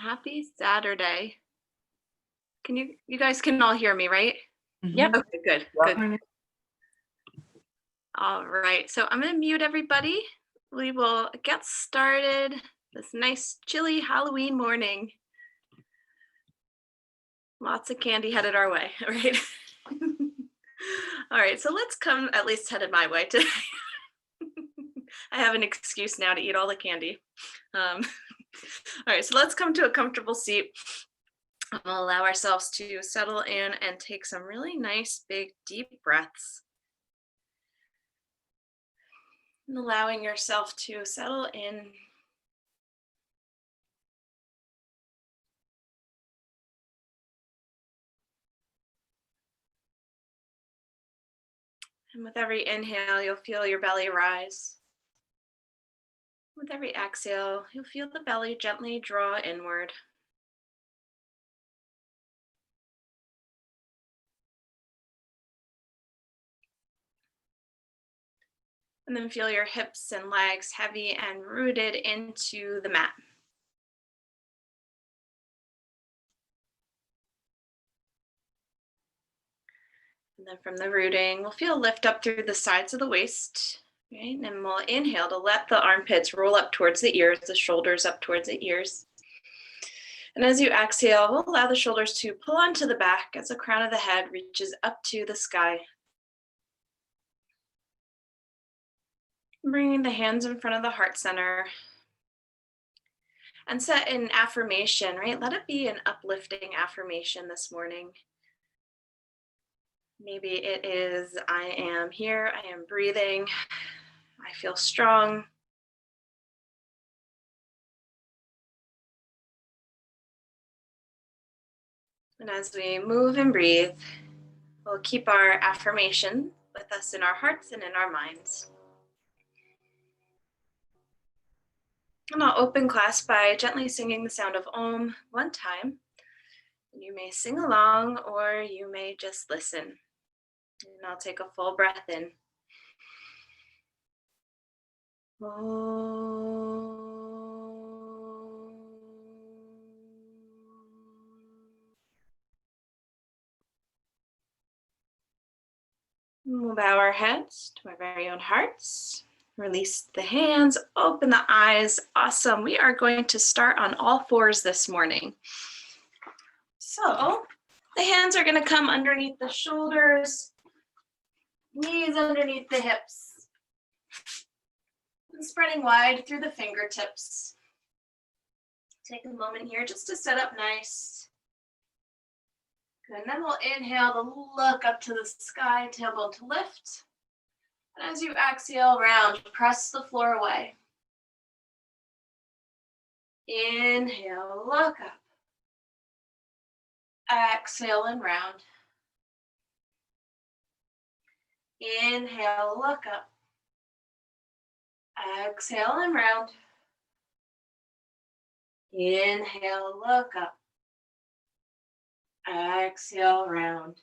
Happy Saturday. Can you guys can all hear me, right? Yep. Okay, good. Yep. Good. All right. So I'm going to mute everybody. We will get started this nice chilly Halloween morning. Lots of candy headed our way, right? All right, so let's come, at least headed my way today. I have an excuse now to eat all the candy. All right, so let's come to a comfortable seat. We'll allow ourselves to settle in and take some really nice, big, deep breaths. And allowing yourself to settle in. And with every inhale, you'll feel your belly rise. With every exhale, you'll feel the belly gently draw inward. And then feel your hips and legs heavy and rooted into the mat. And then from the rooting, we'll feel lift up through the sides of the waist. Right? And we'll inhale to let the armpits roll up towards the ears, the shoulders up towards the ears. And as you exhale, we'll allow the shoulders to pull onto the back as the crown of the head reaches up to the sky. Bringing the hands in front of the heart center. And set an affirmation, right? Let it be an uplifting affirmation this morning. Maybe it is, I am here, I am breathing, I feel strong. And as we move and breathe, we'll keep our affirmation with us in our hearts and in our minds. And I'll open class by gently singing the sound of Om one time. You may sing along or you may just listen. And I'll take a full breath in. Om. We'll bow our heads to our very own hearts. Release the hands, open the eyes. Awesome. We are going to start on all fours this morning. So the hands are going to come underneath the shoulders, knees underneath the hips, and spreading wide through the fingertips. Take a moment here just to set up nice. Good. And then we'll inhale to look up to the sky, tailbone to lift. And as you exhale, round, press the floor away. Inhale, look up. Exhale and round. Inhale, look up. Exhale and round. Inhale, look up. Exhale, round.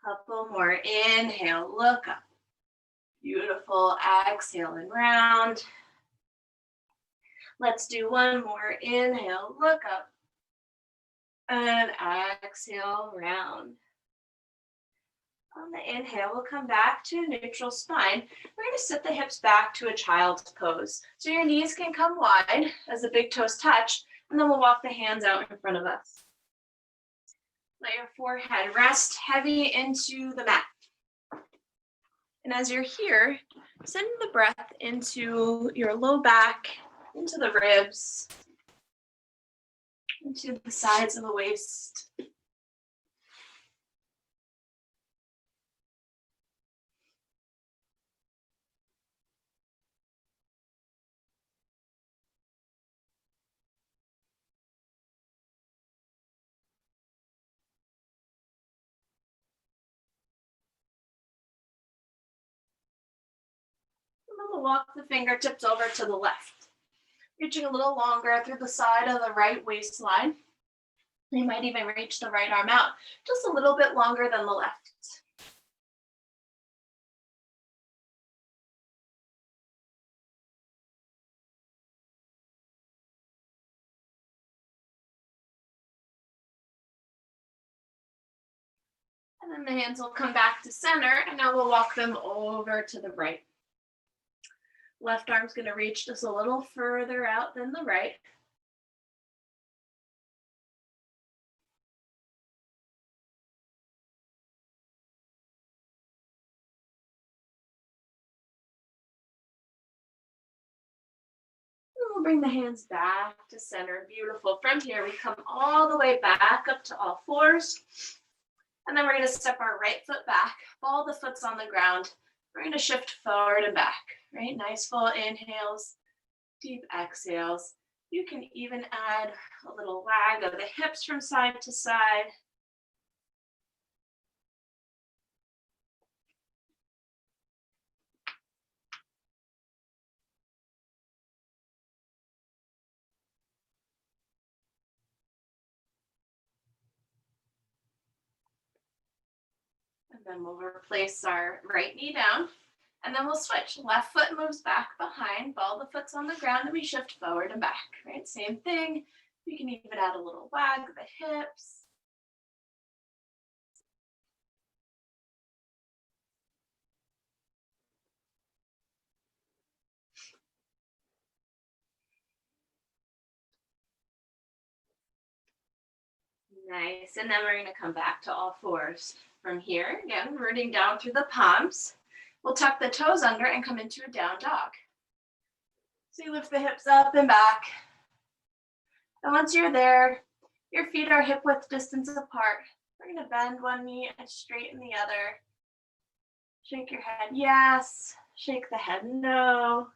Couple more. Inhale, look up. Beautiful. Exhale and round. Let's do one more. Inhale, look up. And exhale, round. On the inhale, we'll come back to neutral spine. We're going to sit the hips back to a child's pose. So your knees can come wide as the big toes touch, and then we'll walk the hands out in front of us. Let your forehead rest heavy into the mat. And as you're here, send the breath into your low back, into the ribs, into the sides of the waist. And then we'll walk the fingertips over to the left, reaching a little longer through the side of the right waistline. You might even reach the right arm out, just a little bit longer than the left. And then the hands will come back to center, and now we'll walk them over to the right. Left arm's going to reach just a little further out than the right. We'll bring the hands back to center. Beautiful. From here, we come all the way back up to all fours. And then we're going to step our right foot back. Ball the foot's on the ground. We're going to shift forward and back, right? Nice full inhales, deep exhales. You can even add a little wag of the hips from side to side. And then we'll replace our right knee down. And then we'll switch. Left foot moves back behind, ball the foot's on the ground, and we shift forward and back, right? Same thing. You can even add a little wag of the hips. Nice. And then we're going to come back to all fours. From here, again, rooting down through the palms. We'll tuck the toes under and come into a down dog. So you lift the hips up and back. And once you're there, your feet are hip width distance apart. We're going to bend one knee and straighten the other. Shake your head, yes. Shake the head, no.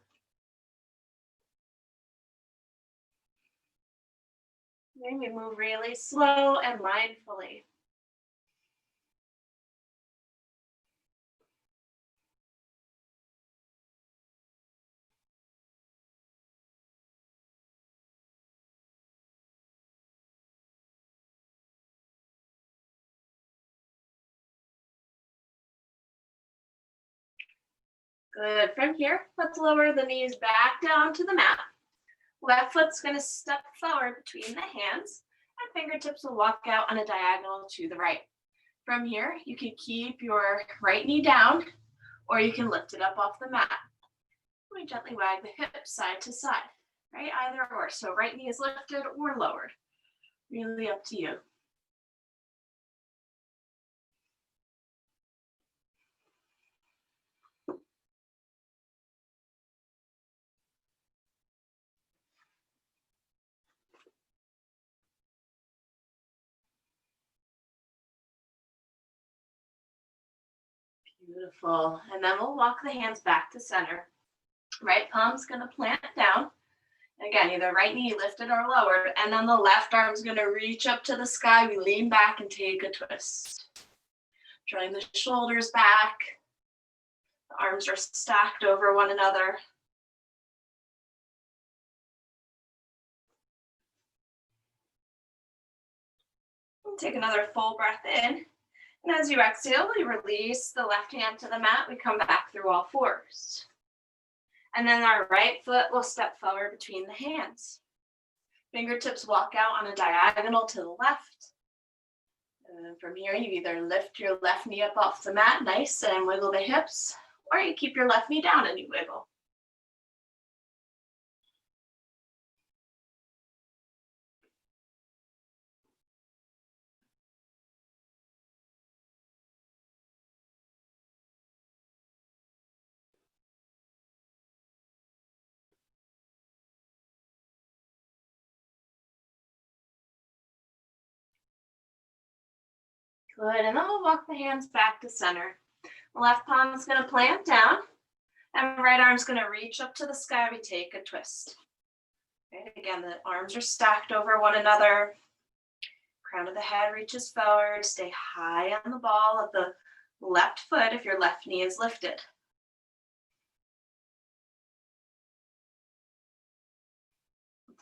Then we move really slow and mindfully. Good. From here, let's lower the knees back down to the mat. Left foot's going to step forward between the hands, and fingertips will walk out on a diagonal to the right. From here, you can keep your right knee down, or you can lift it up off the mat. We gently wag the hips side to side, right? Either or. So right knee is lifted or lowered. Really up to you. Beautiful. And then we'll walk the hands back to center. Right palm's going to plant down. Again, either right knee lifted or lowered. And then the left arm's going to reach up to the sky. We lean back and take a twist. Drawing the shoulders back. The arms are stacked over one another. And take another full breath in. And as you exhale, we release the left hand to the mat. We come back through all fours. And then our right foot will step forward between the hands. Fingertips walk out on a diagonal to the left. And from here, you either lift your left knee up off the mat, nice, and wiggle the hips, or you keep your left knee down and you wiggle. Good, and then we'll walk the hands back to center. Left palm is going to plant down, and right arm's going to reach up to the sky. We take a twist. Okay, again, the arms are stacked over one another. Crown of the head reaches forward. Stay high on the ball of the left foot if your left knee is lifted.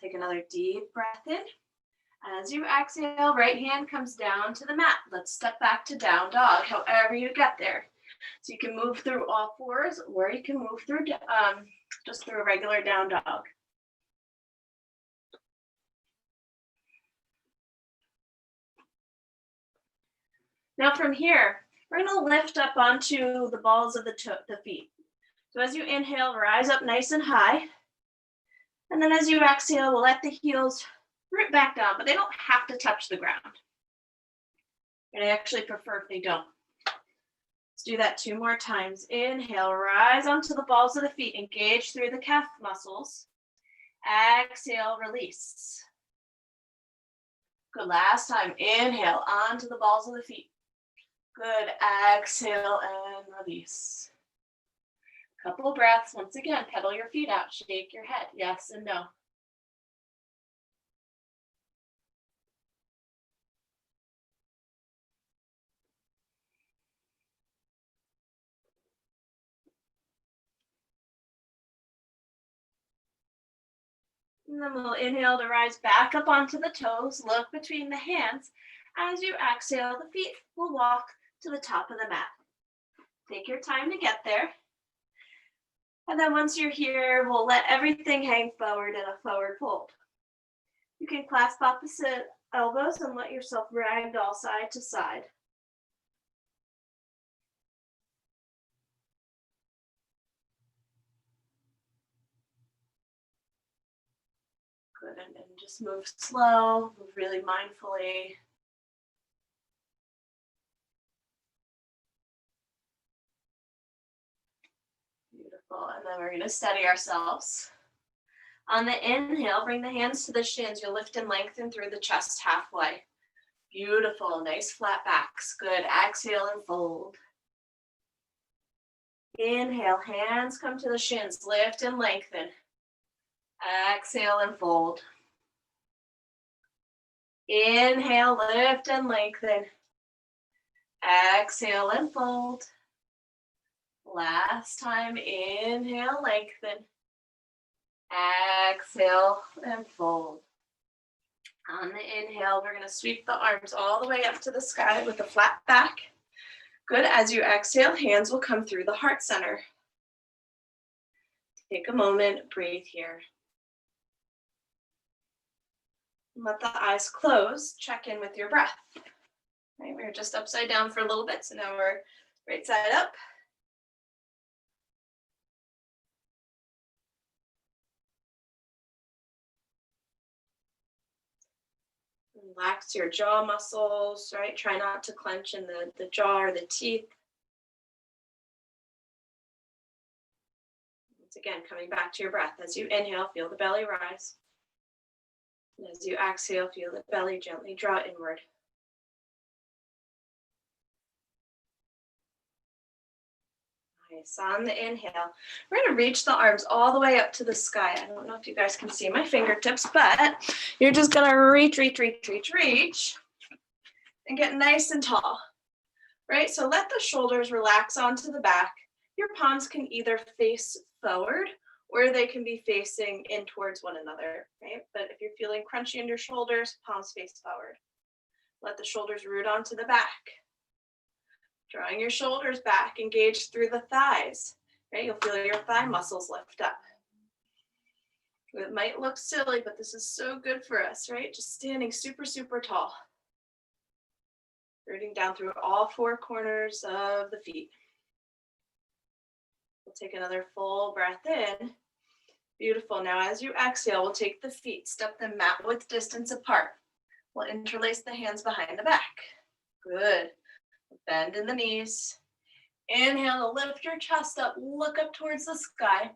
Take another deep breath in. As you exhale, right hand comes down to the mat. Let's step back to down dog, however you get there. So you can move through all fours, or you can move through just through a regular down dog. Now from here, We're gonna lift up onto the balls of the feet. So as you inhale, rise up nice and high. And then as you exhale, we'll let the heels root back down, but they don't have to touch the ground. And I actually prefer if they don't. Let's do that 2 more times. Inhale, rise onto the balls of the feet, engage through the calf muscles. Exhale, release. Good, last time. Inhale, onto the balls of the feet. Good, exhale and release. Couple breaths. Once again, pedal your feet out, shake your head, yes and no. And then we'll inhale to rise back up onto the toes, look between the hands. As you exhale, the feet will walk to the top of the mat. Take your time to get there. And then once you're here, we'll let everything hang forward in a forward fold. You can clasp opposite elbows and let yourself ragdoll side to side. Good, and just move slow, move really mindfully. Beautiful, and then we're going to steady ourselves. On the inhale, bring the hands to the shins. You'll lift and lengthen through the chest halfway. Beautiful, nice flat backs. Good, exhale and fold. Inhale, hands come to the shins, lift and lengthen. Exhale and fold. Inhale, lift and lengthen. Exhale and fold. Last time, inhale, lengthen. Exhale and fold. On the inhale, we're going to sweep the arms all the way up to the sky with a flat back. Good, as you exhale, hands will come through the heart center. Take a moment, breathe here. Let the eyes close, check in with your breath. Right, we were just upside down for a little bit, so now we're right side up. Relax your jaw muscles, right? Try not to clench in the jaw or the teeth. Once again, coming back to your breath. As you inhale, feel the belly rise. And as you exhale, feel the belly gently draw inward. Nice. On the inhale, we're going to reach the arms all the way up to the sky. I don't know if you guys can see my fingertips, but you're just going to reach, and get nice and tall, right? So let the shoulders relax onto the back. Your palms can either face forward or they can be facing in towards one another, right? But if you're feeling crunchy in your shoulders, palms face forward. Let the shoulders root onto the back. Drawing your shoulders back, engage through the thighs, right? You'll feel your thigh muscles lift up. It might look silly, but this is so good for us, right? Just standing super, super tall. Rooting down through all 4 corners of the feet. We'll take another full breath in. Beautiful. Now as you exhale, we'll take the feet, step them mat width distance apart. We'll interlace the hands behind the back. Good. Bend in the knees. Inhale to lift your chest up, look up towards the sky.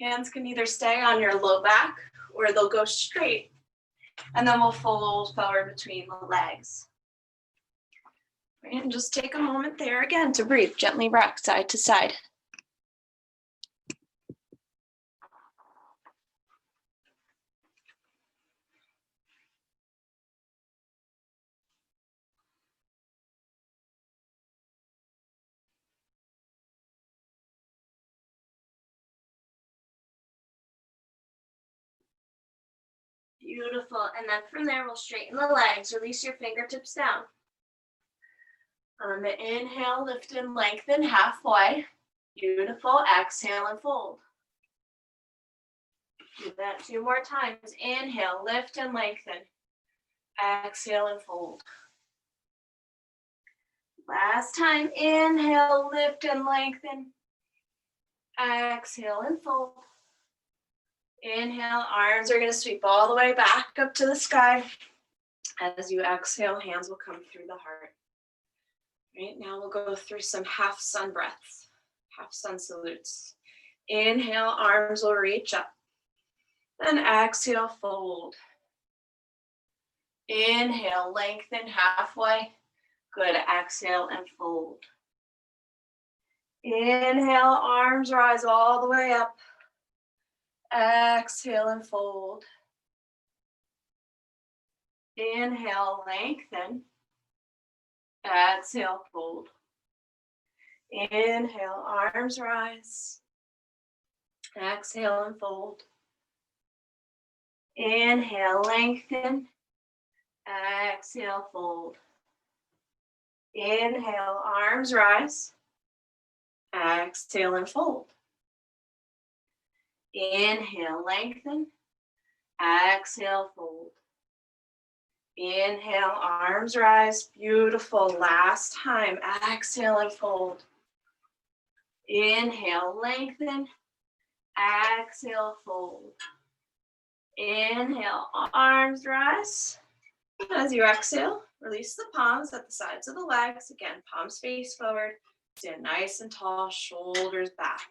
Hands can either stay on your low back or they'll go straight. And then we'll fold forward between the legs. And just take a moment there again to breathe. Gently rock side to side. Beautiful. And then from there, we'll straighten the legs. Release your fingertips down. On the inhale, lift and lengthen halfway. Beautiful. Exhale and fold. Do that 2 more times. Inhale, lift and lengthen. Exhale and fold. Last time, inhale, lift and lengthen. Exhale and fold. Inhale, arms are going to sweep all the way back up to the sky. As you exhale, hands will come through the heart. Right now we'll go through some half sun breaths, half sun salutes. Inhale, arms will reach up. Then exhale, fold. Inhale, lengthen halfway. Good, exhale and fold. Inhale, arms rise all the way up. Exhale and fold. Inhale, lengthen. Exhale, fold. Inhale, arms rise. Exhale and fold. Inhale, lengthen. Exhale, fold. Inhale, arms rise. Exhale and fold. Inhale, lengthen. Exhale, fold. Inhale, arms rise. Beautiful. Last time. Exhale and fold. Inhale, lengthen. Exhale, fold. Inhale, arms rise. As you exhale, release the palms at the sides of the legs. Again, palms face forward. Stand nice and tall, shoulders back.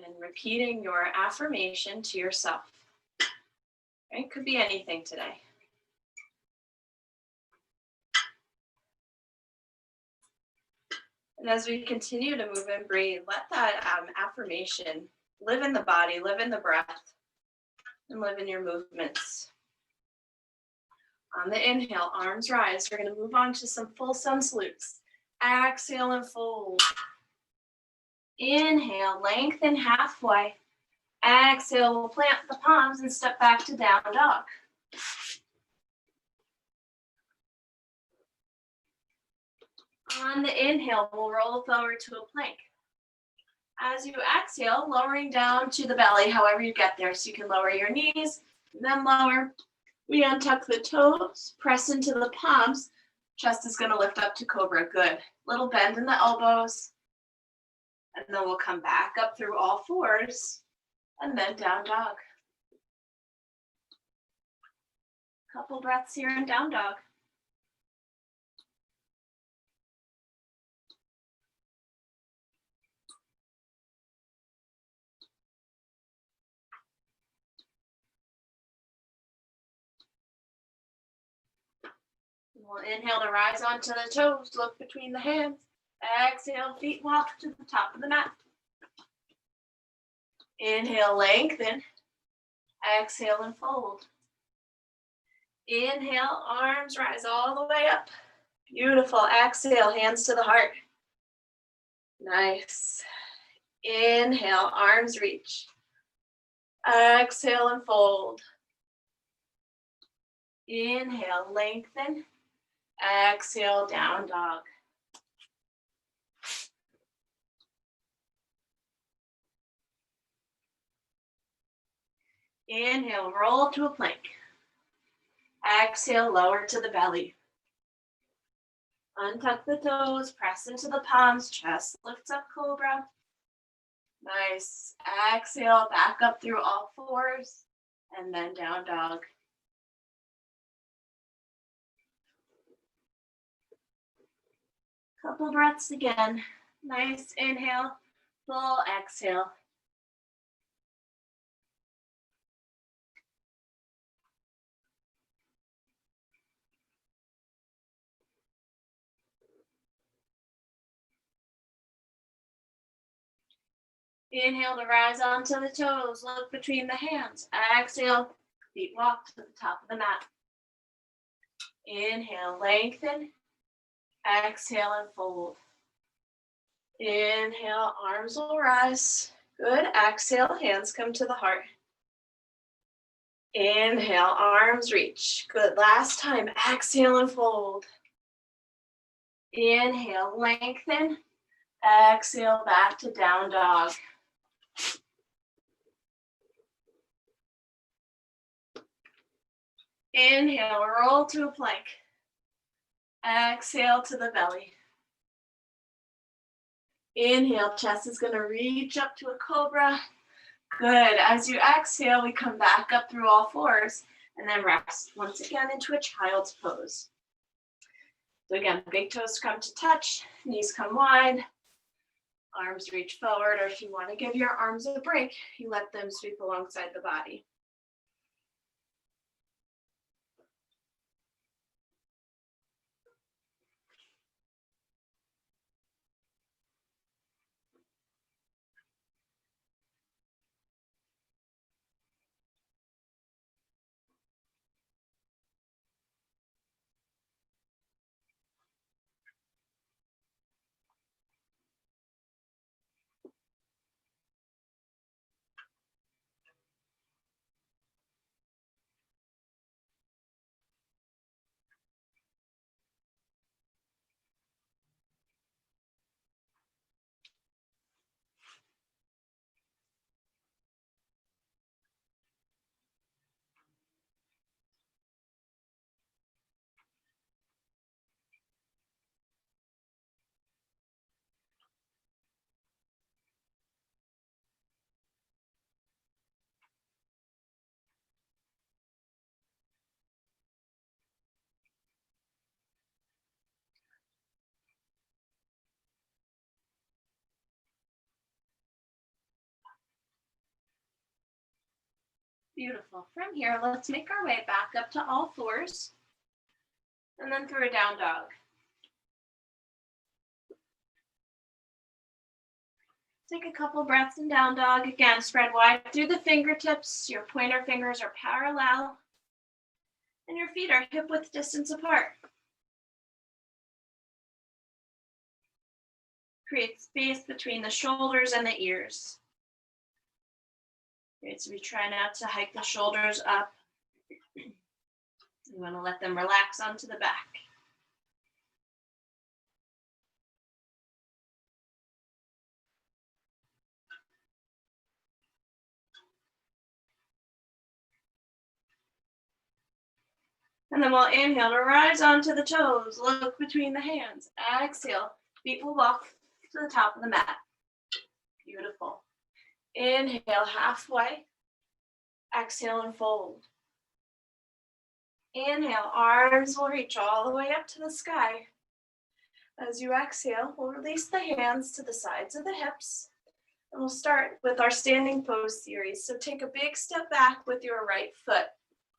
And repeating your affirmation to yourself. Right? Could be anything today. And as we continue to move and breathe, let that affirmation live in the body, live in the breath, and live in your movements. On the inhale, arms rise. We're going to move on to some full sun salutes. Exhale and fold. Inhale, lengthen halfway. Exhale, we'll plant the palms and step back to down dog. On the inhale, we'll roll forward to a plank. As you exhale, lowering down to the belly, however you get there. So you can lower your knees, and then lower. We untuck the toes, press into the palms. Chest is going to lift up to cobra. Good. Little bend in the elbows. And then we'll come back up through all fours and then down dog. Couple breaths here in down dog. We'll inhale to rise onto the toes, look between the hands. Exhale, feet walk to the top of the mat. Inhale, lengthen. Exhale and fold. Inhale, arms rise all the way up. Beautiful. Exhale, hands to the heart. Nice. Inhale, arms reach. Exhale and fold. Inhale, lengthen. Exhale, down dog. Inhale, roll to a plank. Exhale, lower to the belly. Untuck the toes, press into the palms, chest lifts up, cobra. Nice. Exhale, back up through all fours, and then down dog. Couple breaths again. Nice inhale, full exhale. Inhale to rise onto the toes, look between the hands. Exhale, feet walk to the top of the mat. Inhale, lengthen. Exhale and fold. Inhale, arms will rise. Good. Exhale, hands come to the heart. Inhale, arms reach. Good. Last time. Exhale and fold. Inhale, lengthen. Exhale, back to down dog. Inhale, roll to a plank. Exhale to the belly. Inhale, chest is going to reach up to a cobra. Good. As you exhale, we come back up through all fours and then rest once again into a child's pose. So again, big toes come to touch, knees come wide, arms reach forward, or if you want to give your arms a break, you let them sweep alongside the body. Beautiful. From here, let's make our way back up to all fours and then through a down dog. Take a couple breaths in down dog. Again, spread wide through the fingertips. Your pointer fingers are parallel and your feet are hip width distance apart. Create space between the shoulders and the ears. Great, so we try not to hike the shoulders up. You want to let them relax onto the back. And then we'll inhale to rise onto the toes, look between the hands. Exhale, feet will walk to the top of the mat. Beautiful. Inhale halfway. Exhale and fold. Inhale, arms will reach all the way up to the sky. As you exhale, we'll release the hands to the sides of the hips. And we'll start with our standing pose series. So take a big step back with your right foot.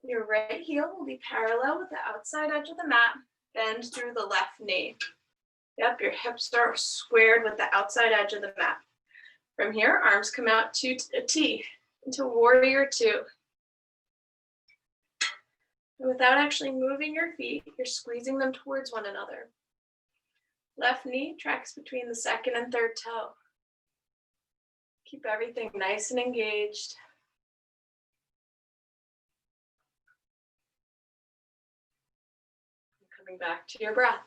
Your right heel will be parallel with the outside edge of the mat. Bend through the left knee. Yep, your hips are squared with the outside edge of the mat. From here, arms come out to a T, into warrior two. And without actually moving your feet, you're squeezing them towards one another. Left knee tracks between the second and third toe. Keep everything nice and engaged. Coming back to your breath.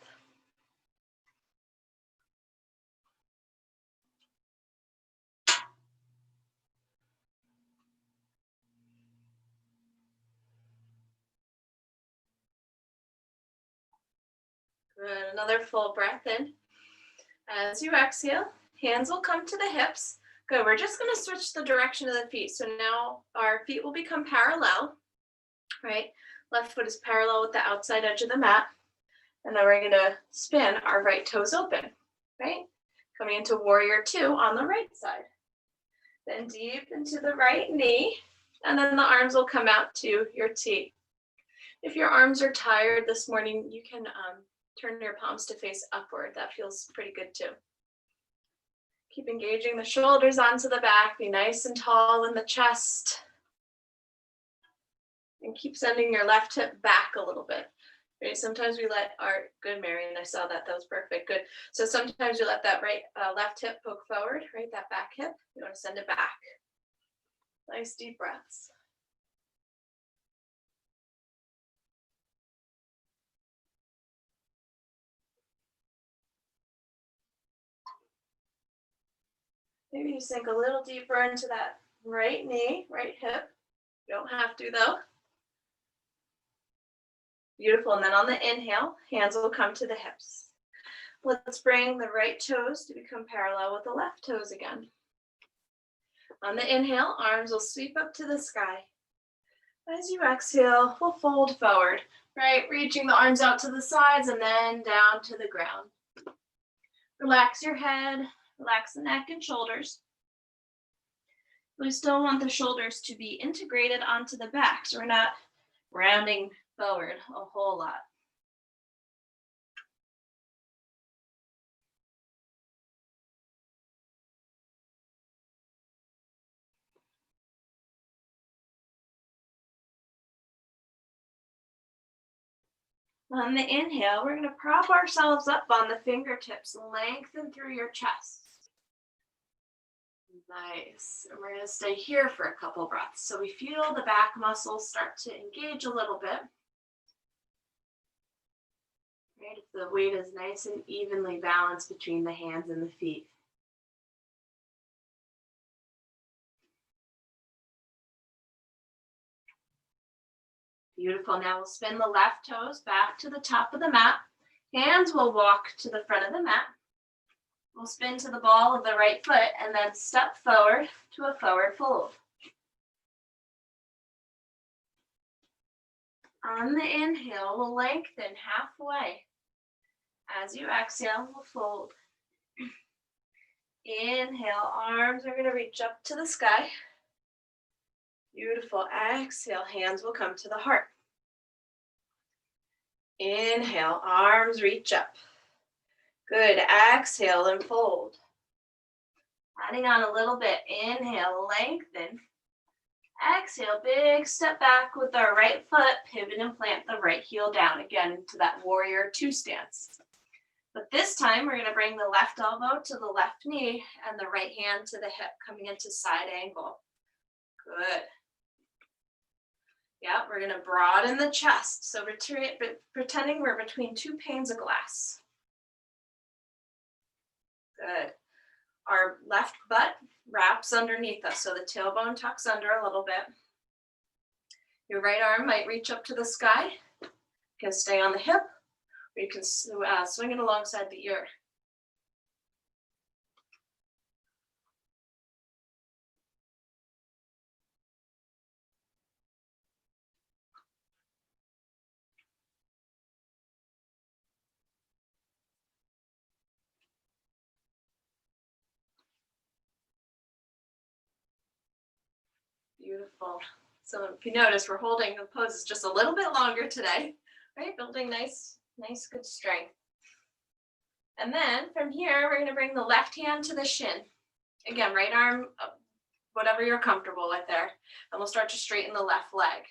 Good, another full breath in. As you exhale, hands will come to the hips. Good, we're just gonna switch the direction of the feet. So now our feet will become parallel, right? Left foot is parallel with the outside edge of the mat. And then we're gonna spin our right toes open, right? Coming into warrior two on the right side. Then deep into the right knee, and then the arms will come out to your T. If your arms are tired this morning, you can turn your palms to face upward. That feels pretty good too. Keep engaging the shoulders onto the back, be nice and tall in the chest. And keep sending your left hip back a little bit. Right? Sometimes we let our, good Marion, I saw that, that was perfect, good. So sometimes you let that left hip poke forward, right? That back hip, you want to send it back. Nice deep breaths. Maybe you sink a little deeper into that right knee, right hip. You don't have to though. Beautiful. And then on the inhale, hands will come to the hips. Let's bring the right toes to become parallel with the left toes again. On the inhale, arms will sweep up to the sky. As you exhale, we'll fold forward, right? Reaching the arms out to the sides and then down to the ground. Relax your head, relax the neck and shoulders. We still want the shoulders to be integrated onto the back, so we're not rounding forward a whole lot. On the inhale, we're going to prop ourselves up on the fingertips, lengthen through your chest. Nice. And we're going to stay here for a couple breaths. So we feel the back muscles start to engage a little bit. Right? If the weight is nice and evenly balanced between the hands and the feet. Beautiful. Now we'll spin the left toes back to the top of the mat. Hands will walk to the front of the mat. We'll spin to the ball of the right foot and then step forward to a forward fold. On the inhale, we'll lengthen halfway. As you exhale, we'll fold. Inhale, arms are going to reach up to the sky. Beautiful. Exhale, hands will come to the heart. Inhale, arms reach up. Good. Exhale and fold. Adding on a little bit. Inhale, lengthen. Exhale, big step back with our right foot. Pivot and plant the right heel down again into that warrior two stance. But this time, we're going to bring the left elbow to the left knee and the right hand to the hip, coming into side angle. Good. Yeah, we're going to broaden the chest. So pretending we're between two panes of glass. Good. Our left butt wraps underneath us, so the tailbone tucks under a little bit. Your right arm might reach up to the sky. You can stay on the hip, or you can swing it alongside the ear. Beautiful. So if you notice, we're holding the poses just a little bit longer today, right? Building nice, good strength. And then from here, we're going to bring the left hand to the shin. Again, right arm up, whatever you're comfortable with there. And we'll start to straighten the left leg.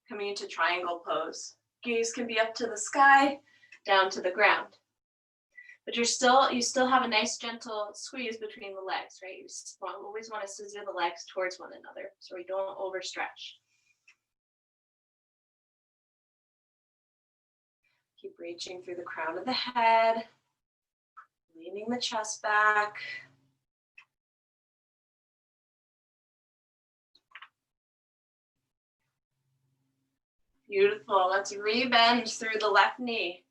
Coming into triangle pose. Gaze can be up to the sky, down to the ground. But you still have a nice gentle squeeze between the legs, right? You always want to scissor the legs towards one another so we don't overstretch. Keep reaching through the crown of the head, leaning the chest back. Beautiful. Let's rebend through the left knee.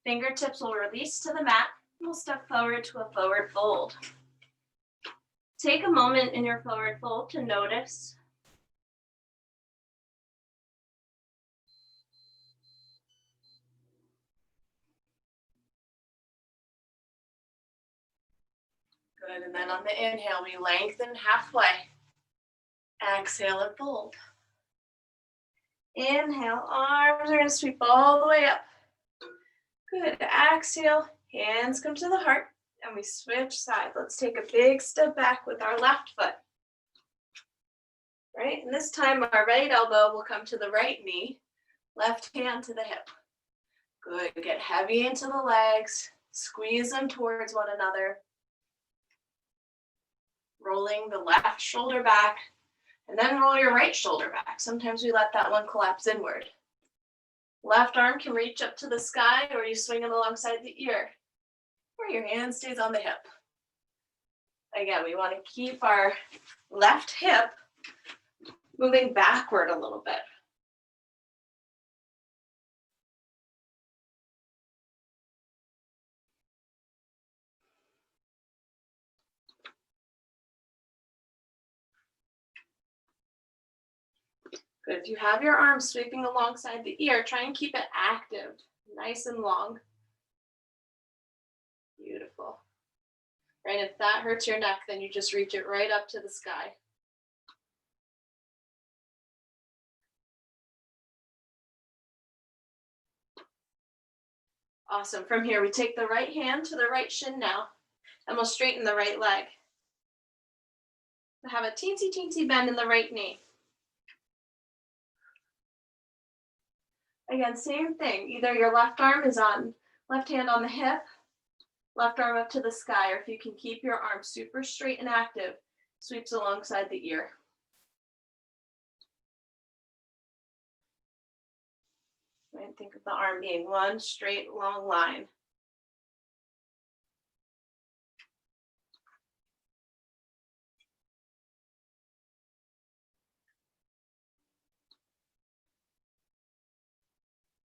Fingertips will release to the mat. We'll step forward to a forward fold. Take a moment in your forward fold to notice. Good, and then on the inhale, we lengthen halfway. Exhale and fold. Inhale, arms are going to sweep all the way up. Good, exhale, hands come to the heart, and we switch sides. Let's take a big step back with our left foot. Right, and this time our right elbow will come to the right knee, left hand to the hip. Good, get heavy into the legs, squeeze them towards one another. Rolling the left shoulder back, and then roll your right shoulder back. Sometimes we let that one collapse inward. Left arm can reach up to the sky, or you swing it alongside the ear, or your hand stays on the hip. Again, we want to keep our left hip moving backward a little bit. Good. If you have your arms sweeping alongside the ear, try and keep it active, nice and long. Beautiful. Right, if that hurts your neck, then you just reach it right up to the sky. Awesome. From here, we take the right hand to the right shin now, and we'll straighten the right leg. We'll have a teensy, teensy bend in the right knee. Again, same thing. Either your left arm is on, left hand on the hip, left arm up to the sky, or if you can keep your arm super straight and active, sweeps alongside the ear. And think of the arm being one straight, long line.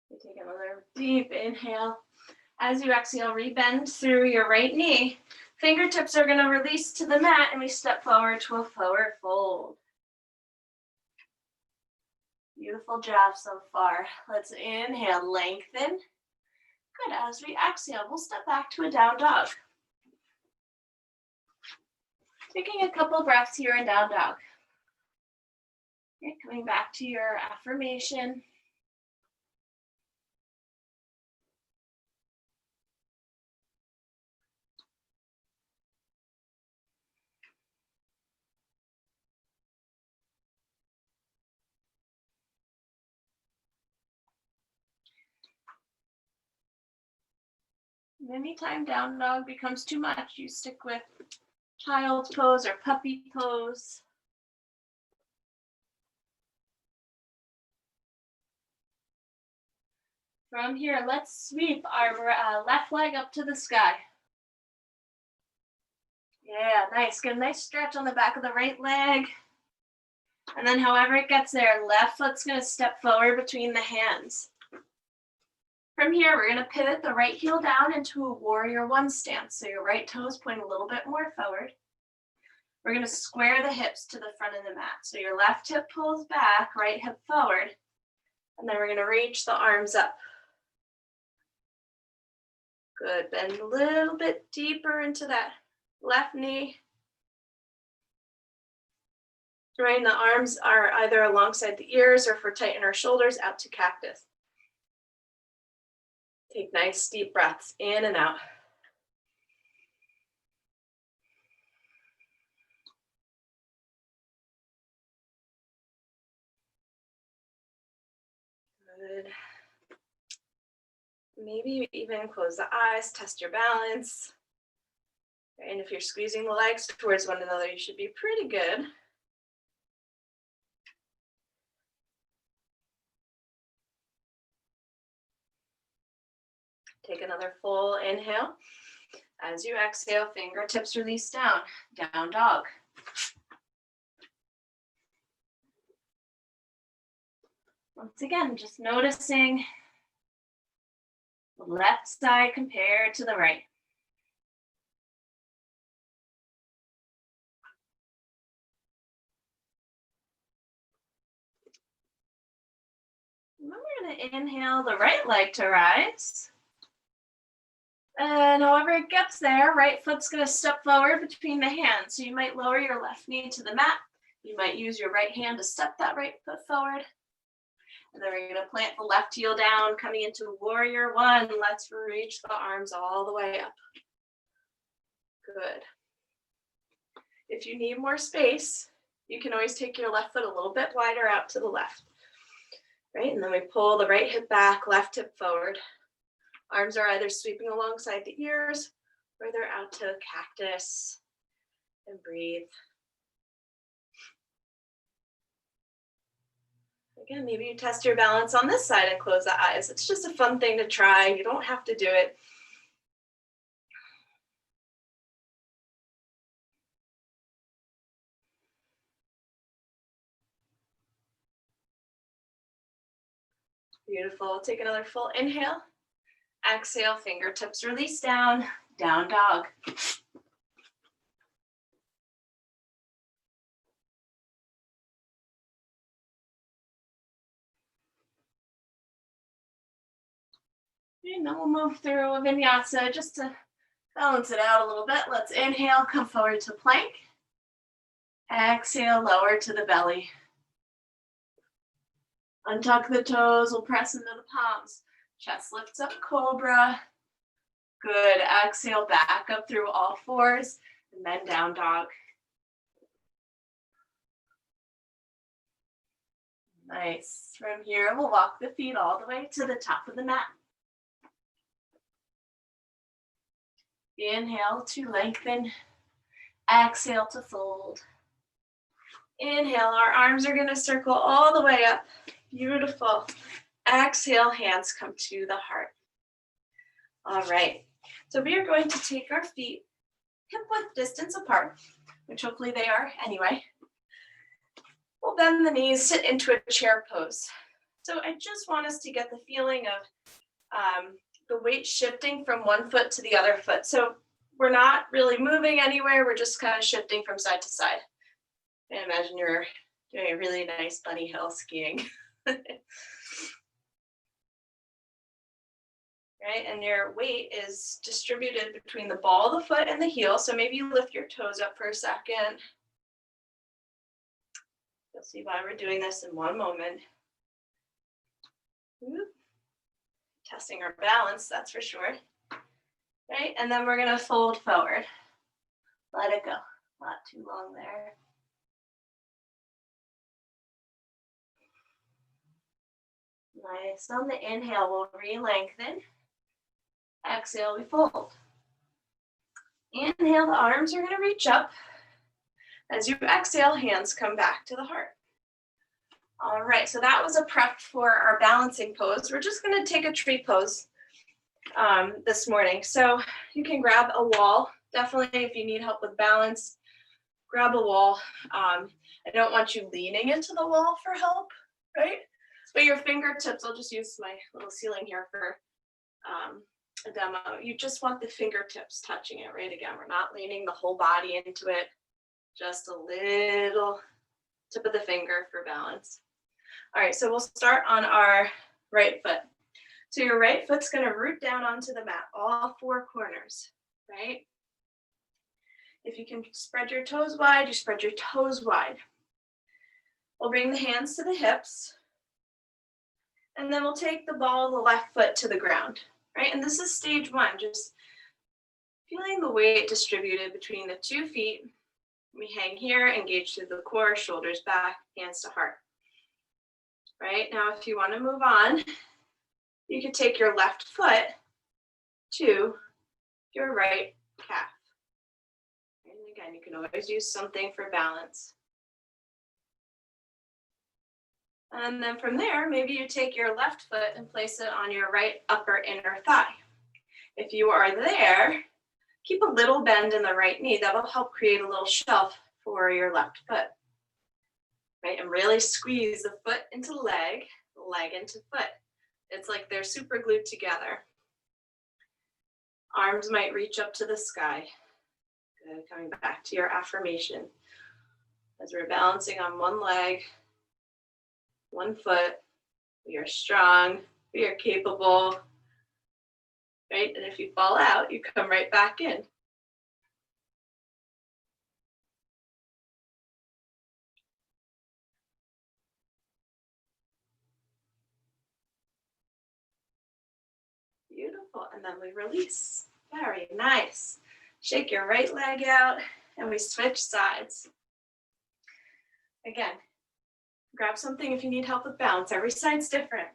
You take another deep inhale. As you exhale, rebend through your right knee. Fingertips are going to release to the mat, and we step forward to a forward fold. Beautiful job so far. Let's inhale, lengthen. Good. As we exhale, we'll step back to a down dog. Taking a couple breaths here in down dog. Okay, coming back to your affirmation. Anytime down dog becomes too much, you stick with child's pose or puppy pose. From here, let's sweep our left leg up to the sky. Yeah, nice. Get a nice stretch on the back of the right leg. And then however it gets there, left foot's going to step forward between the hands. From here, we're going to pivot the right heel down into a warrior one stance. So your right toe is pointing a little bit more forward. We're going to square the hips to the front of the mat. So your left hip pulls back, right hip forward. And then we're going to reach the arms up. Good. Bend a little bit deeper into that left knee. Right, and the arms are either alongside the ears or if we're tight in our shoulders, out to cactus. Take nice deep breaths in and out. Good. Maybe even close the eyes, test your balance. And if you're squeezing the legs towards one another, you should be pretty good. Take another full inhale. As you exhale, fingertips release down, down dog. Once again, just noticing the left side compared to the right. And then we're going to inhale the right leg to rise. And however it gets there, right foot's going to step forward between the hands. So you might lower your left knee to the mat. You might use your right hand to step that right foot forward. And then we're going to plant the left heel down, coming into warrior one. Let's reach the arms all the way up. Good. If you need more space, you can always take your left foot a little bit wider out to the left. Right, and then we pull the right hip back, left hip forward. Arms are either sweeping alongside the ears or they're out to cactus. And breathe. Again, maybe you test your balance on this side and close the eyes. It's just a fun thing to try. You don't have to do it. Beautiful. Take another full inhale. Exhale, fingertips release down, down dog. And then we'll move through a vinyasa just to balance it out a little bit. Let's inhale, come forward to plank. Exhale, lower to the belly. Untuck the toes, we'll press into the palms. Chest lifts up, cobra. Good, exhale, back up through all fours, and then down dog. Nice. From here, we'll walk the feet all the way to the top of the mat. Inhale to lengthen. Exhale to fold. Inhale, our arms are gonna circle all the way up. Beautiful. Exhale, hands come to the heart. All right, so we are going to take our feet hip width distance apart, which hopefully they are anyway. We'll bend the knees, sit into a chair pose. So I just want us to get the feeling of the weight shifting from one foot to the other foot. So we're not really moving anywhere, we're just kind of shifting from side to side. And imagine you're doing a really nice bunny hill skiing. Right, and your weight is distributed between the ball of the foot and the heel. So maybe you lift your toes up for a second. You'll see why we're doing this in one moment. Testing our balance, that's for sure. Right, and then we're gonna fold forward. Let it go, not too long there. Nice, on the inhale, we'll re-lengthen. Exhale, we fold. Inhale, the arms are gonna reach up. As you exhale, hands come back to the heart. All right, so that was a prep for our balancing pose. We're just gonna take a tree pose this morning. So you can grab a wall. Definitely, if you need help with balance, grab a wall. I don't want you leaning into the wall for help, right? But your fingertips, I'll just use my little ceiling here for a demo. You just want the fingertips touching it, right? Again, we're not leaning the whole body into it, just a little tip of the finger for balance. All right, so we'll start on our right foot. So your right foot's gonna root down onto the mat, all four corners, right? If you can spread your toes wide, you spread your toes wide. We'll bring the hands to the hips, and then we'll take the ball of the left foot to the ground, right? And this is stage one, just feeling the weight distributed between the 2 feet. We hang here, engage through the core, shoulders back, hands to heart. Right, now if you want to move on, you could take your left foot to your right calf. And again, you can always use something for balance. And then from there, maybe you take your left foot and place it on your right upper inner thigh. If you are there, keep a little bend in the right knee. That'll help create a little shelf for your left foot. Right, and really squeeze the foot into leg, leg into foot. It's like they're super glued together. Arms might reach up to the sky. Good, coming back to your affirmation. As we're balancing on one leg, one foot, we are strong, we are capable, right? And if you fall out, you come right back in. Beautiful, and then we release. Very nice. Shake your right leg out, and we switch sides. Again, grab something if you need help with balance. Every side's different,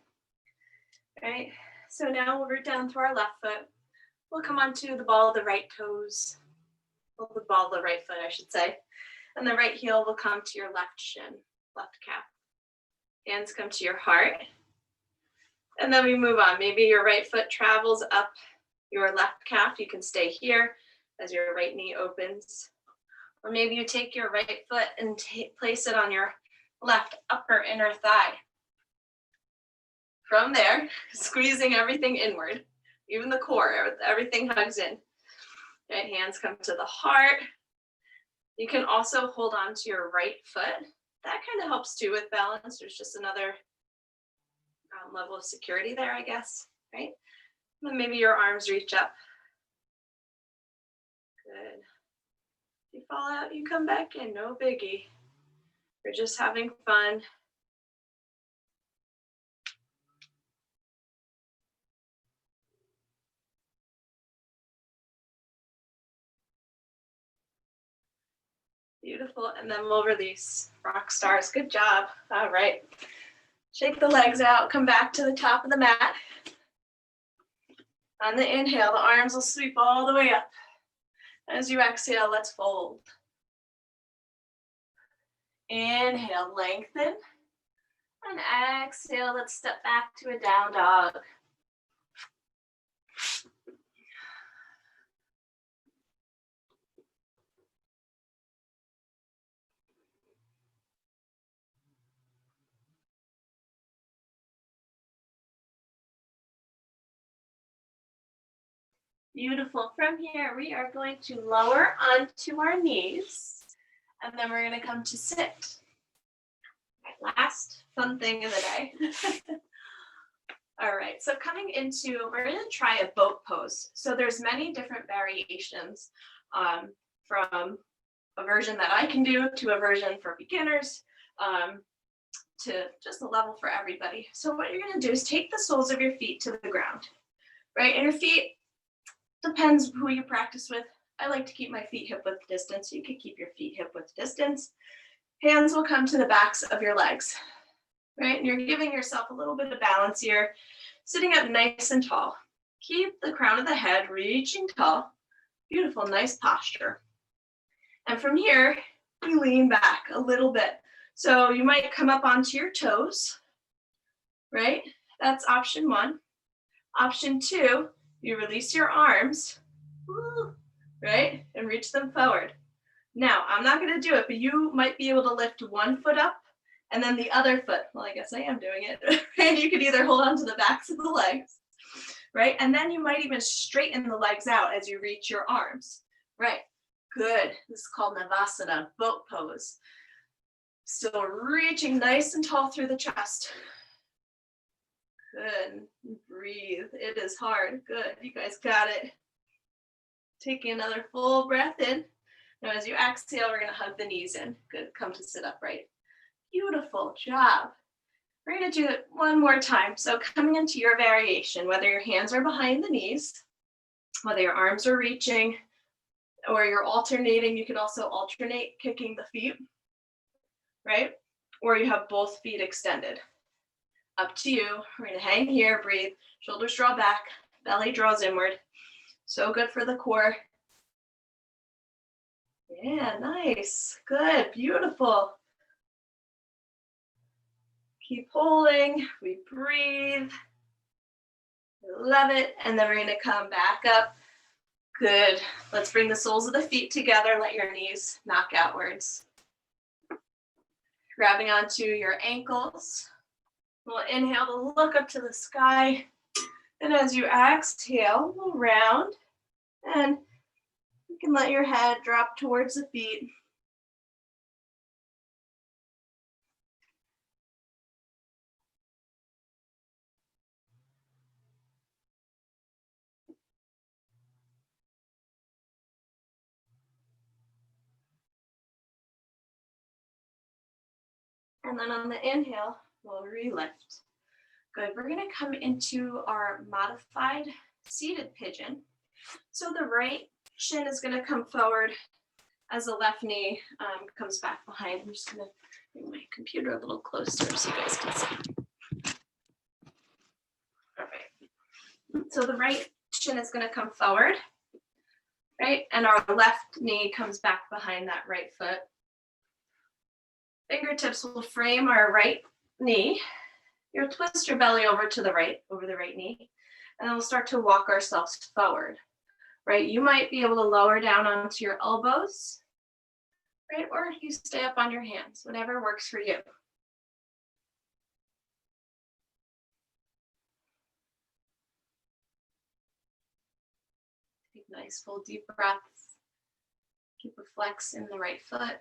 right? So now we'll root down through our left foot. We'll come onto the ball of the right toes, well, the ball of the right foot, I should say. And the right heel will come to your left shin, left calf. Hands come to your heart. And then we move on. Maybe your right foot travels up your left calf. You can stay here as your right knee opens. Or maybe you take your right foot and place it on your left upper inner thigh. From there, squeezing everything inward, even the core, everything hugs in. Right, hands come to the heart. You can also hold on to your right foot. That kind of helps too with balance. There's just another level of security there, I guess, right? Then maybe your arms reach up. Good. If you fall out, you come back in, no biggie. We're just having fun. Beautiful, and then we'll release. Rock stars, good job. All right. Shake the legs out, come back to the top of the mat. On the inhale, the arms will sweep all the way up. As you exhale, let's fold. Inhale, lengthen. And exhale, let's step back to a down dog. Beautiful. From here, we are going to lower onto our knees, and then we're going to come to sit. Last fun thing of the day. All right, so coming into, we're going to try a boat pose. So there's many different variations from a version that I can do to a version for beginners to just a level for everybody. So what you're going to do is take the soles of your feet to the ground, right? And your feet, depends who you practice with. I like to keep my feet hip width distance. You could keep your feet hip width distance. Hands will come to the backs of your legs, right? And you're giving yourself a little bit of balance here, sitting up nice and tall. Keep the crown of the head reaching tall. Beautiful, nice posture. And from here, you lean back a little bit. So you might come up onto your toes, right? That's option one. Option two, you release your arms, right? And reach them forward. Now, I'm not going to do it, but you might be able to lift one foot up and then the other foot. Well, I guess I am doing it. And you could either hold on to the backs of the legs, right? And then you might even straighten the legs out as you reach your arms, right? Good. This is called Navasana, boat pose. Still reaching nice and tall through the chest. Good. Breathe. It is hard. Good. You guys got it. Taking another full breath in. Now, as you exhale, we're going to hug the knees in. Good. Come to sit upright. Beautiful job. We're going to do it one more time. So coming into your variation, whether your hands are behind the knees, whether your arms are reaching, or you're alternating, you can also alternate kicking the feet, right? Or you have both feet extended. Up to you. We're going to hang here, breathe. Shoulders draw back, belly draws inward. So good for the core. Yeah, nice. Good, beautiful. Keep holding. We breathe. Love it. And then we're going to come back up. Good. Let's bring the soles of the feet together. Let your knees knock outwards. Grabbing onto your ankles. We'll inhale to look up to the sky. And as you exhale, we'll round. And you can let your head drop towards the feet. And then on the inhale, we'll re-lift. Good. We're going to come into our modified seated pigeon. So the right shin is going to come forward as the left knee comes back behind. I'm just going to bring my computer a little closer so you guys can see. All right. So the right shin is going to come forward, right? And our left knee comes back behind that right foot. Fingertips will frame our right knee. You'll twist your belly over to the right, over the right knee, and then we'll start to walk ourselves forward, right? You might be able to lower down onto your elbows, right? Or you stay up on your hands, whatever works for you. Take nice full deep breaths. Keep a flex in the right foot.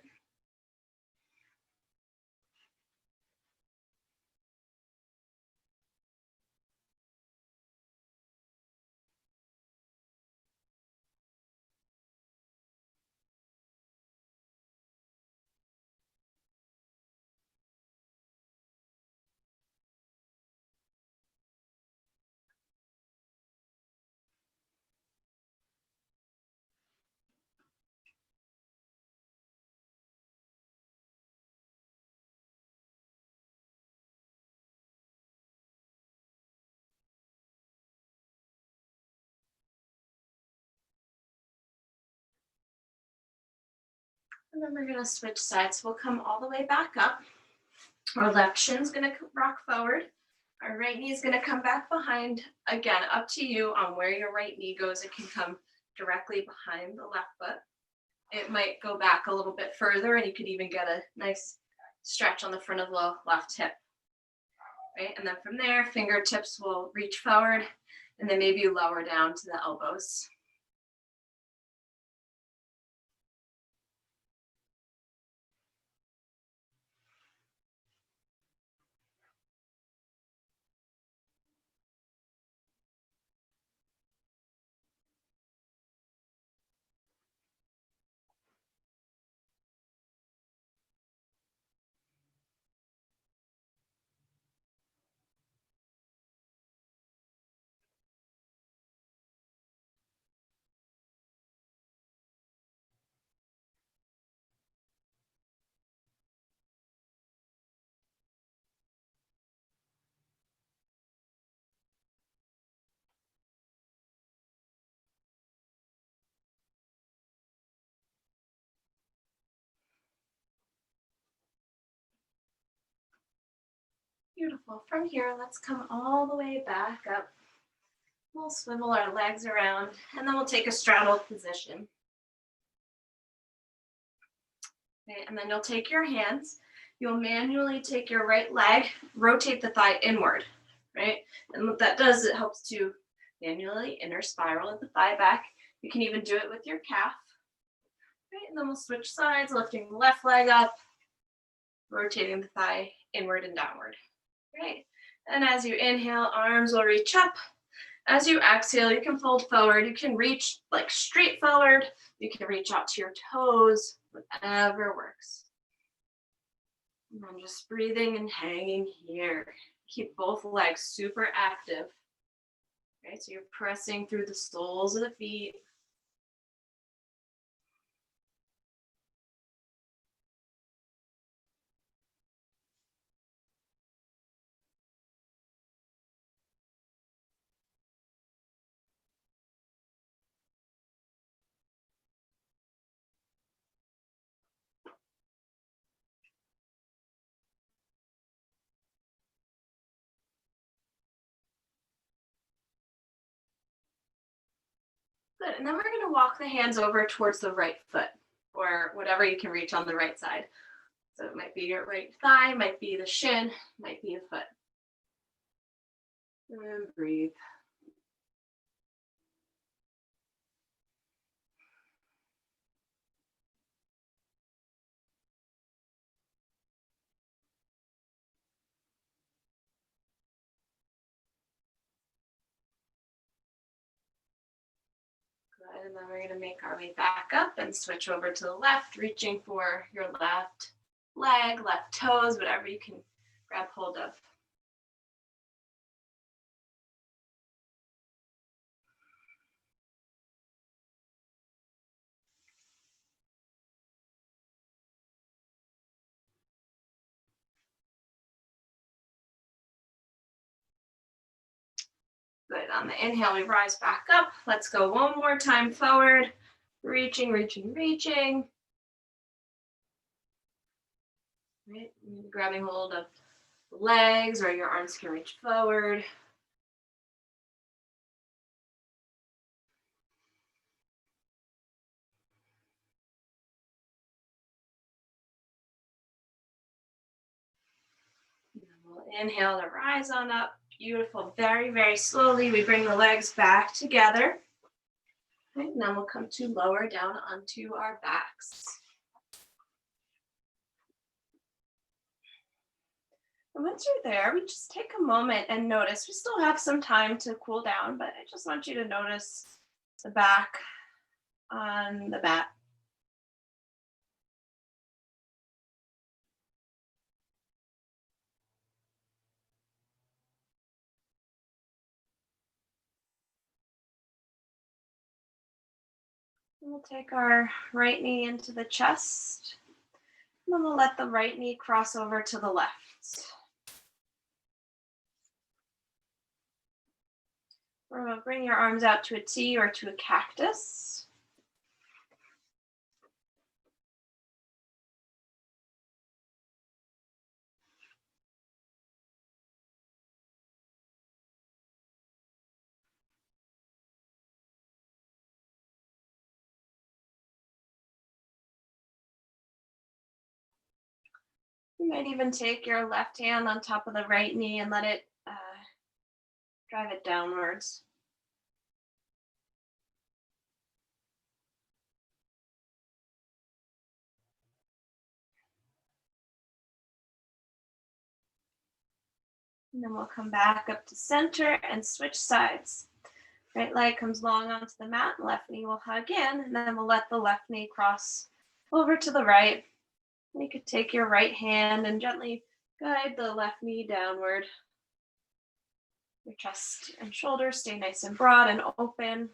And then we're gonna switch sides. We'll come all the way back up. Our left shin's gonna rock forward. Our right knee is gonna come back behind. Again, up to you on where your right knee goes. It can come directly behind the left foot. It might go back a little bit further, and you could even get a nice stretch on the front of the left hip. Right? And then from there, fingertips will reach forward, and then maybe lower down to the elbows. Beautiful. From here, let's come all the way back up. We'll swivel our legs around, and then we'll take a straddle position. Okay, and then you'll take your hands. You'll manually take your right leg, rotate the thigh inward, right? And what that does, it helps to manually inner spiral the thigh back. You can even do it with your calf. Right, and then we'll switch sides, lifting the left leg up, rotating the thigh inward and downward. Right, and as you inhale, arms will reach up. As you exhale, you can fold forward. You can reach like straight forward. You can reach out to your toes, whatever works. And then just breathing and hanging here. Keep both legs super active. Okay, so you're pressing through the soles of the feet. Good, and then we're gonna walk the hands over towards the right foot or whatever you can reach on the right side. So it might be your right thigh, might be the shin, might be a foot. And breathe. Good, and then we're gonna make our way back up and switch over to the left, reaching for your left leg, left toes, whatever you can grab hold of. Good, on the inhale, we rise back up. Let's go one more time forward, reaching, reaching, reaching. Right, grabbing hold of the legs or your arms can reach forward. We'll inhale to rise on up. Beautiful. Very, very slowly, we bring the legs back together. Right, and then we'll come to lower down onto our backs. And once you're there, we just take a moment and notice. We still have some time to cool down, but I just want you to notice the back on the mat. We'll take our right knee into the chest, and then we'll let the right knee cross over to the left. We're going to bring your arms out to a T or to a cactus. You might even take your left hand on top of the right knee and let it drive it downwards. And then we'll come back up to center and switch sides. Right leg comes long onto the mat, left knee will hug in, and then we'll let the left knee cross over to the right. You could take your right hand and gently guide the left knee downward. Your chest and shoulders stay nice and broad and open.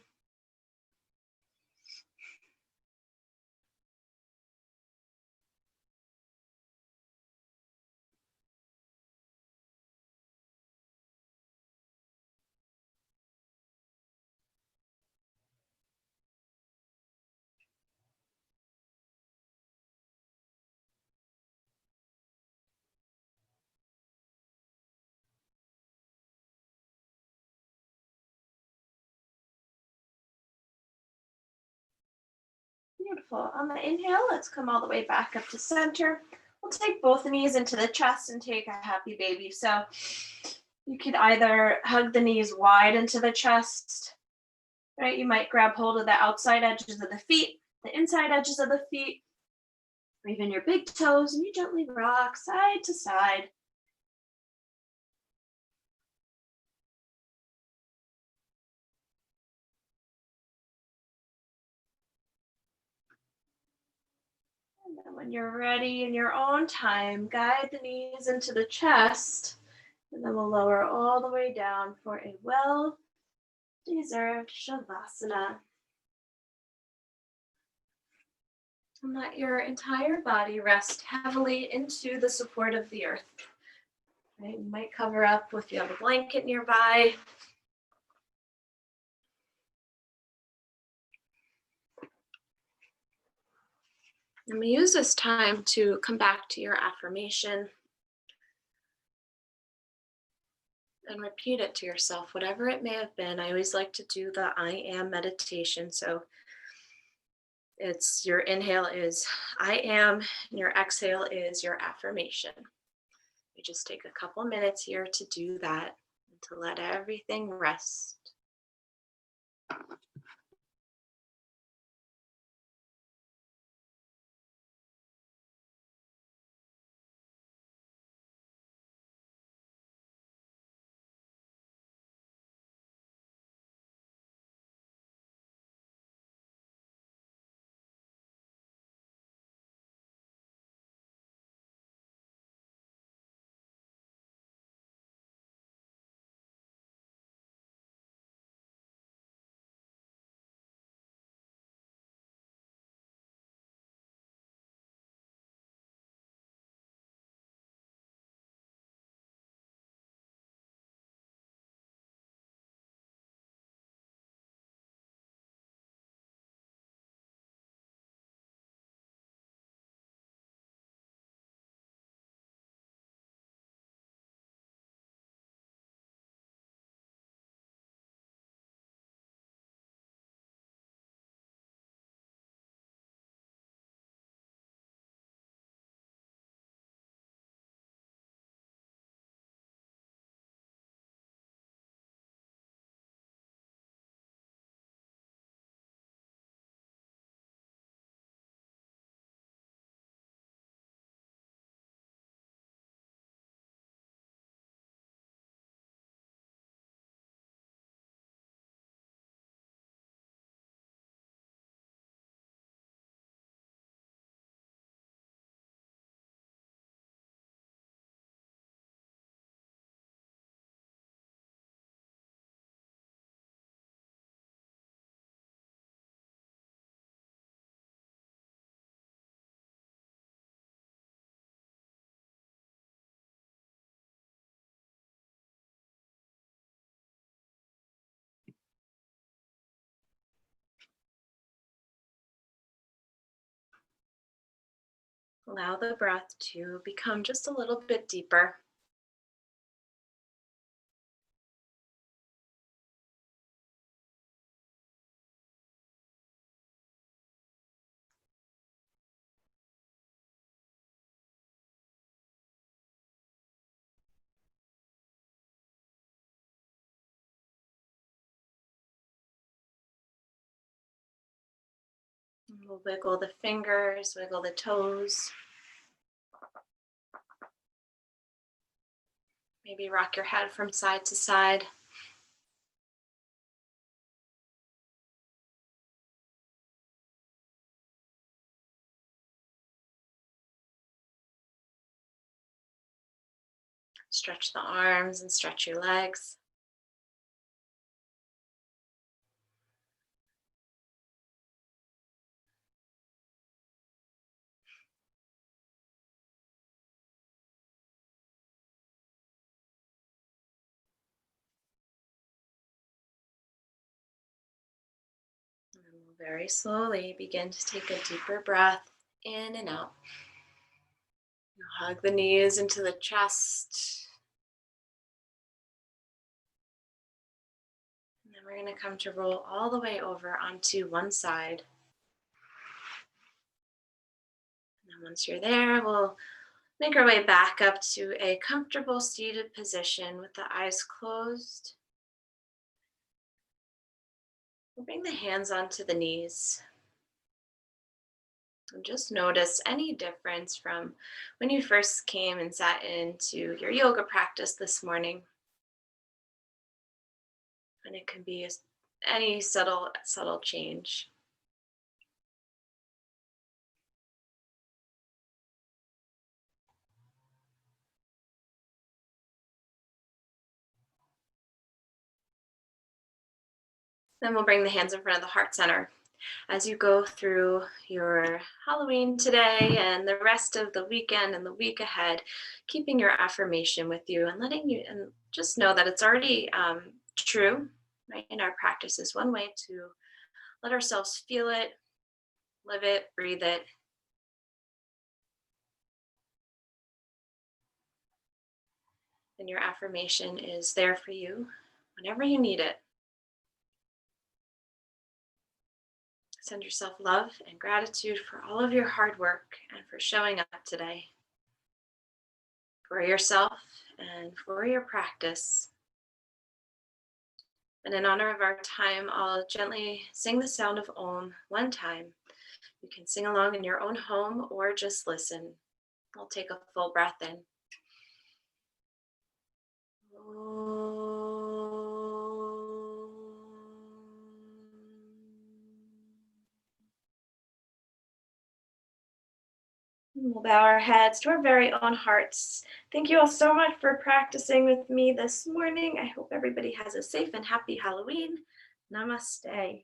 Beautiful. On the inhale, let's come all the way back up to center. We'll take both knees into the chest and take a happy baby. So you could either hug the knees wide into the chest, right? You might grab hold of the outside edges of the feet, the inside edges of the feet, or even your big toes, and you gently rock side to side. And then when you're ready in your own time, guide the knees into the chest, and then we'll lower all the way down for a well-deserved Shavasana. And let your entire body rest heavily into the support of the earth. Right? You might cover up if you have a blanket nearby. And we use this time to come back to your affirmation and repeat it to yourself, whatever it may have been. I always like to do the I am meditation. So it's your inhale is I am, and your exhale is your affirmation. You just take a couple minutes here to do that and to let everything rest. Allow the breath to become just a little bit deeper. We'll wiggle the fingers, wiggle the toes. Maybe rock your head from side to side. Stretch the arms and stretch your legs. And then we'll very slowly begin to take a deeper breath in and out. Hug the knees into the chest. And then we're going to come to roll all the way over onto one side. And then once you're there, we'll make our way back up to a comfortable seated position with the eyes closed. We'll bring the hands onto the knees. And just notice any difference from when you first came and sat into your yoga practice this morning. And it can be any subtle change. Then we'll bring the hands in front of the heart center. As you go through your Halloween today and the rest of the weekend and the week ahead, keeping your affirmation with you and letting you, and just know that it's already true, right? In our practice is one way to let ourselves feel it, live it, breathe it. And your affirmation is there for you whenever you need it. Send yourself love and gratitude for all of your hard work and for showing up today for yourself and for your practice. And in honor of our time, I'll gently sing the sound of Om one time. You can sing along in your own home or just listen. I'll take a full breath in. We'll bow our heads to our very own hearts. Thank you all so much for practicing with me this morning. I hope everybody has a safe and happy Halloween. Namaste.